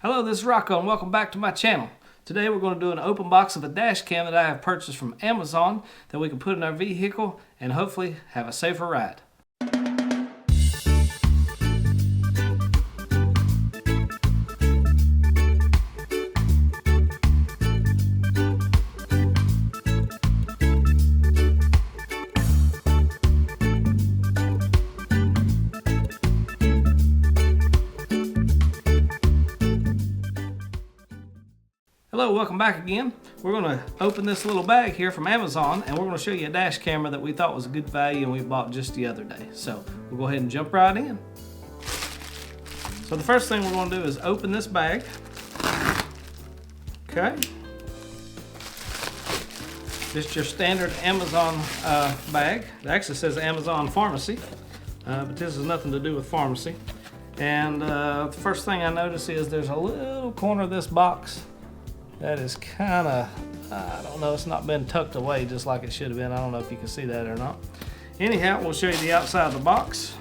Hello, this is Rocco and welcome back to my channel. Today we're going to do an open box of a dash cam that I have purchased from Amazon that we can put in our vehicle and hopefully have a safer ride. Hello, welcome back again. We're going to open this little bag here from Amazon and we're going to show you a dash camera that we thought was a good value and we bought just the other day. So we'll go ahead and jump right in. So the first thing we're going to do is open this bag. Okay. Just your standard Amazon bag. It actually says Amazon Pharmacy, but this has nothing to do with pharmacy. And the first thing I notice is there's a little corner of this box that is kind of, I don't know, it's not been tucked away just like it should have been. I don't know if you can see that or not. Anyhow, we'll show you the outside of the box.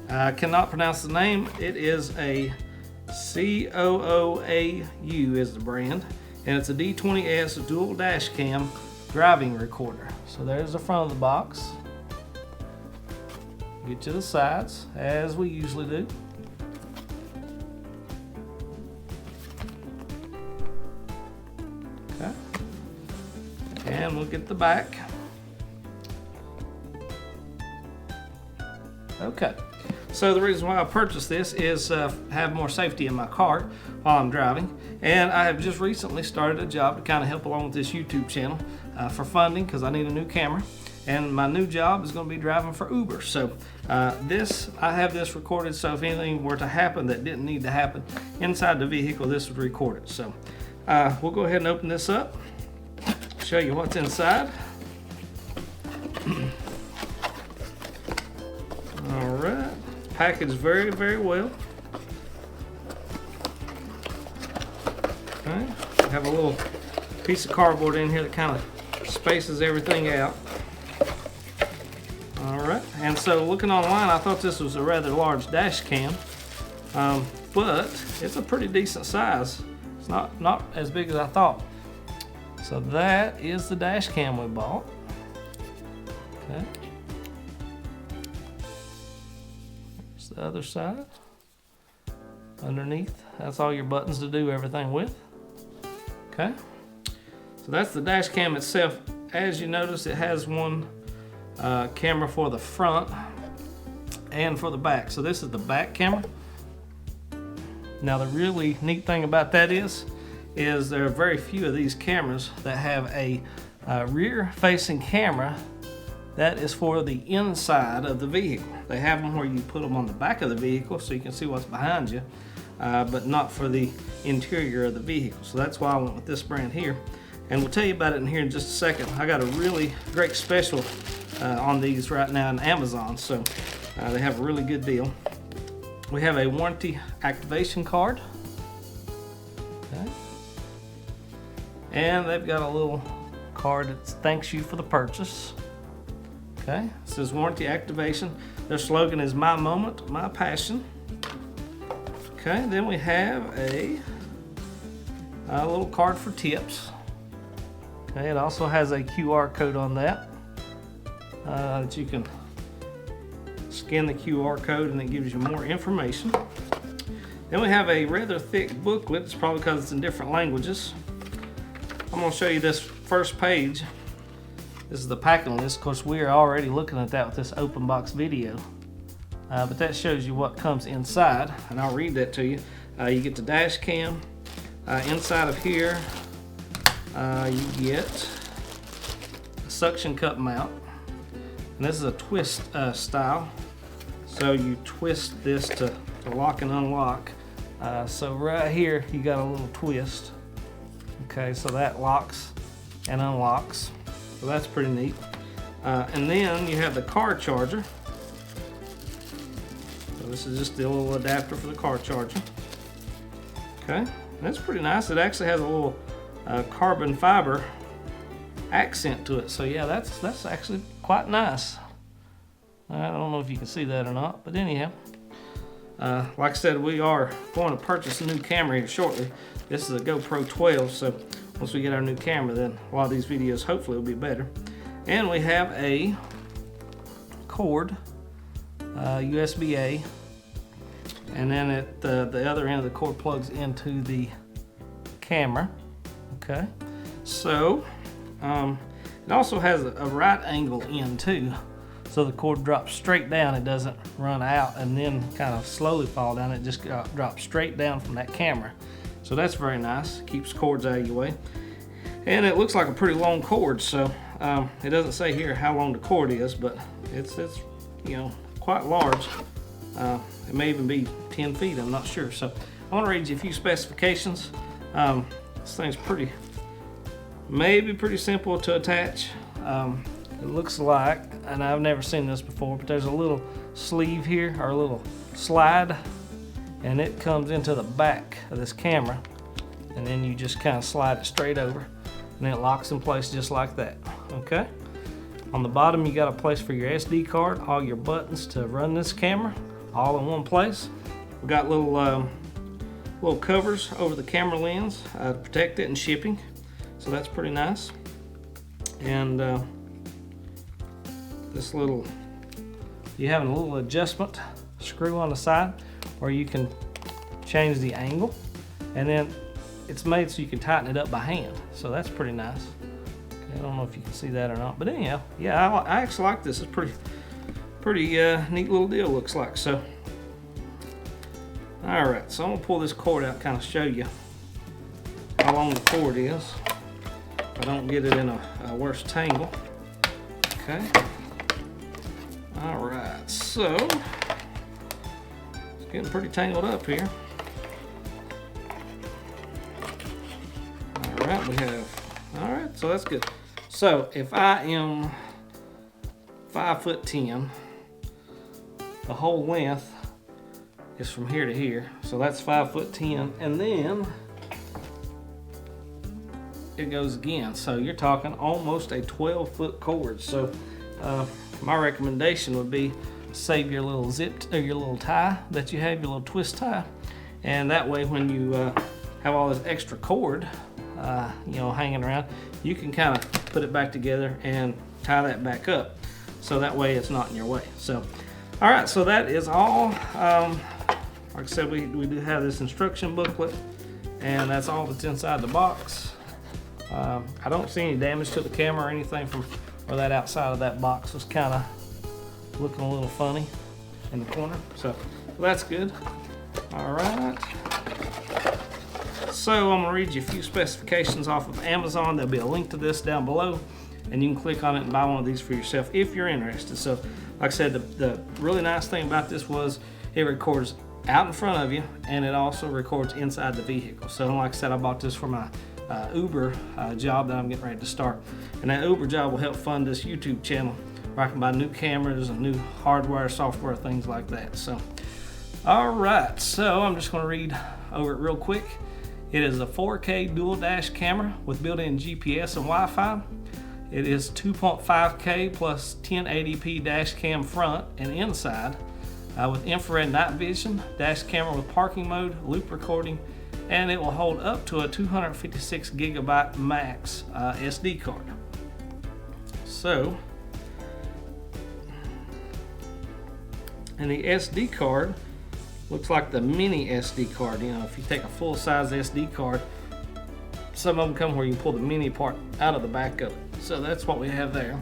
I cannot pronounce the name. It is a COOAU is the brand, and it's a D20S dual dash cam driving recorder. So there's the front of the box. Get to the sides, as we usually do. Okay. And we'll get the back. Okay. So the reason why I purchased this is have more safety in my car while I'm driving. And I have just recently started a job to kind of help along with this YouTube channel for funding because I need a new camera. And my new job is going to be driving for Uber. So I have this recorded, so if anything were to happen that didn't need to happen inside the vehicle, this would record it. So we'll go ahead and open this up, show you what's inside. All right, packaged very, very well. Okay, have a little piece of cardboard in here that kind of spaces everything out. All right, and so looking online, I thought this was a rather large dash cam, but it's a pretty decent size. It's not as big as I thought. So that is the dash cam we bought. Okay. Here's the other side. Underneath, that's all your buttons to do everything with. Okay. So that's the dash cam itself. As you notice, it has one camera for the front and for the back. So this is the back camera. Now the really neat thing about that is there are very few of these cameras that have a rear facing camera that is for the inside of the vehicle. They have them where you put them on the back of the vehicle so you can see what's behind you, but not for the interior of the vehicle. So that's why I went with this brand here. And we'll tell you about it in here in just a second. I got a really great special on these right now on Amazon, so they have a really good deal. We have a warranty activation card. Okay. And they've got a little card that thanks you for the purchase. Okay, it says warranty activation. Their slogan is "My moment, my passion." Okay, then we have a little card for tips. Okay, it also has a QR code on that that you can scan the QR code and it gives you more information. Then we have a rather thick booklet. It's probably because it's in different languages. I'm going to show you this first page. This is the packing list. Of course, we are already looking at that with this open box video. But that shows you what comes inside, and I'll read that to you. You get the dash cam. Inside of here, you get a suction cup mount. And this is a twist style. So you twist this to lock and unlock. So right here, you got a little twist. Okay, so that locks and unlocks. So that's pretty neat. And then you have the car charger. So this is just the little adapter for the car charger. Okay, that's pretty nice. It actually has a little carbon fiber accent to it. So yeah, that's actually quite nice. I don't know if you can see that or not, but anyhow. like I said, we are going to purchase a new camera here shortly. This is a GoPro 12, so once we get our new camera, then a lot of these videos hopefully will be better. And we have a cord, USB-A, and then at the other end of the cord plugs into the camera. Okay, so it also has a right angle end too, so the cord drops straight down. It doesn't run out and then kind of slowly fall down. It just drops straight down from that camera. So that's very nice. Keeps cords out of your way. And it looks like a pretty long cord, so it doesn't say here how long the cord is, but it's you know, quite large. It may even be 10 feet, I'm not sure. So I want to read you a few specifications. This thing's maybe pretty simple to attach. It looks like, and I've never seen this before, but there's a little sleeve here, or a little slide, and it comes into the back of this camera, and then you just kind of slide it straight over, and then it locks in place just like that. Okay. On the bottom, you got a place for your SD card, all your buttons to run this camera, all in one place. We got little covers over the camera lens to protect it in shipping, so that's pretty nice. And this little, you have a little adjustment screw on the side where you can change the angle, and then it's made so you can tighten it up by hand, so that's pretty nice. Okay, I don't know if you can see that or not, but anyhow, yeah, I actually like this. It's pretty neat little deal, looks like. So all right, so I'm gonna pull this cord out, kind of show you how long the cord is, if I don't get it in a worse tangle. Okay. All right, so it's getting pretty tangled up here. All right, all right, so that's good. So if I am 5'10", the whole length is from here to here, so that's 5'10", and then it goes again. So you're talking almost a 12-foot cord. So my recommendation would be save your little zip or your little tie that you have, your little twist tie, and that way when you have all this extra cord you know, hanging around, you can kind of put it back together and tie that back up, so that way it's not in your way. So all right, so that is all. Like I said, we do have this instruction booklet, and that's all that's inside the box. I don't see any damage to the camera or anything from where that outside of that box was kind of looking a little funny in the corner, so that's good. All right, so I'm gonna read you a few specifications off of Amazon. There'll be a link to this down below, and you can click on it and buy one of these for yourself if you're interested. So like I said, the really nice thing about this was it records out in front of you, and it also records inside the vehicle. So like I said, I bought this for my Uber job that I'm getting ready to start, and that Uber job will help fund this YouTube channel where I can buy new cameras and new hardware, software, things like that. So all right, so I'm just going to read over it real quick. It is a 4K dual dash camera with built-in GPS and Wi-Fi. It is 2.5K plus 1080p dash cam front and inside with infrared night vision, dash camera with parking mode, loop recording, and it will hold up to a 256 gigabyte max SD card. So, and the SD card looks like the mini SD card. You know, if you take a full-size SD card, some of them come where you can pull the mini part out of the back of it. So that's what we have there.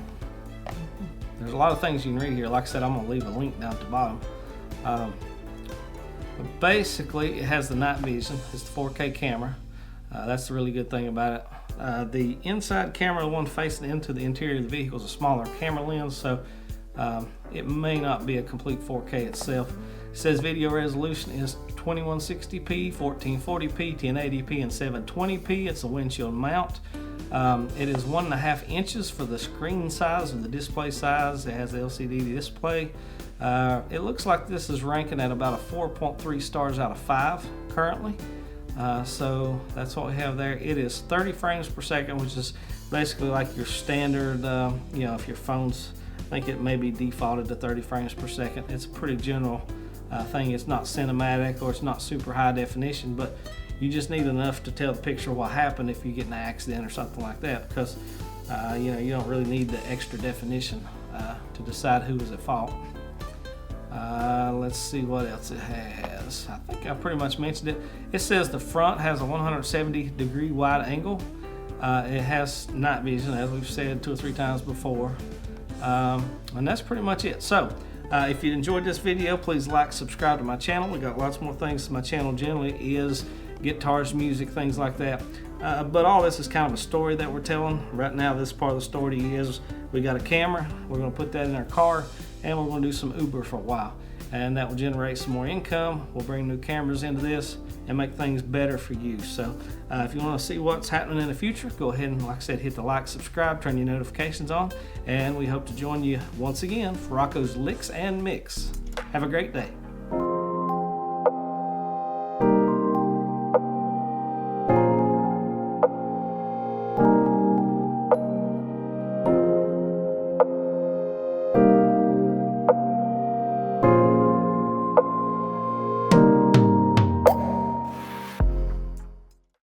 There's a lot of things you can read here. Like I said, I'm going to leave a link down at the bottom. But basically, it has the night vision. It's the 4K camera. That's the really good thing about it. The inside camera, the one facing into the interior of the vehicle, is a smaller camera lens, so it may not be a complete 4K itself. It says video resolution is 2160p, 1440p, 1080p, and 720p. It's a windshield mount. It is 1.5 inches for the screen size or the display size. It has the LCD display. It looks like this is ranking at about a 4.3 stars out of 5 currently. So that's what we have there. It is 30 frames per second, which is basically like your standard, you know, if your phone's, I think it may be defaulted to 30 frames per second. It's a pretty general thing. It's not cinematic or it's not super high definition, but you just need enough to tell the picture what happened if you get in an accident or something like that, because you know, you don't really need the extra definition to decide who was at fault. Let's see what else it has. I think I pretty much mentioned it. It says the front has a 170-degree wide angle. It has night vision, as we've said 2 or 3 times before. And that's pretty much it. So if you enjoyed this video, please like, subscribe to my channel. We got lots more things. My channel generally is guitars, music, things like that. But all this is kind of a story that we're telling. Right now, this part of the story is we got a camera. We're going to put that in our car, and we're going to do some Uber for a while. And that will generate some more income. We'll bring new cameras into this and make things better for you. So if you want to see what's happening in the future, go ahead and, like I said, hit the like, subscribe, turn your notifications on, and we hope to join you once again for Rocco's Licks and Mix. Have a great day.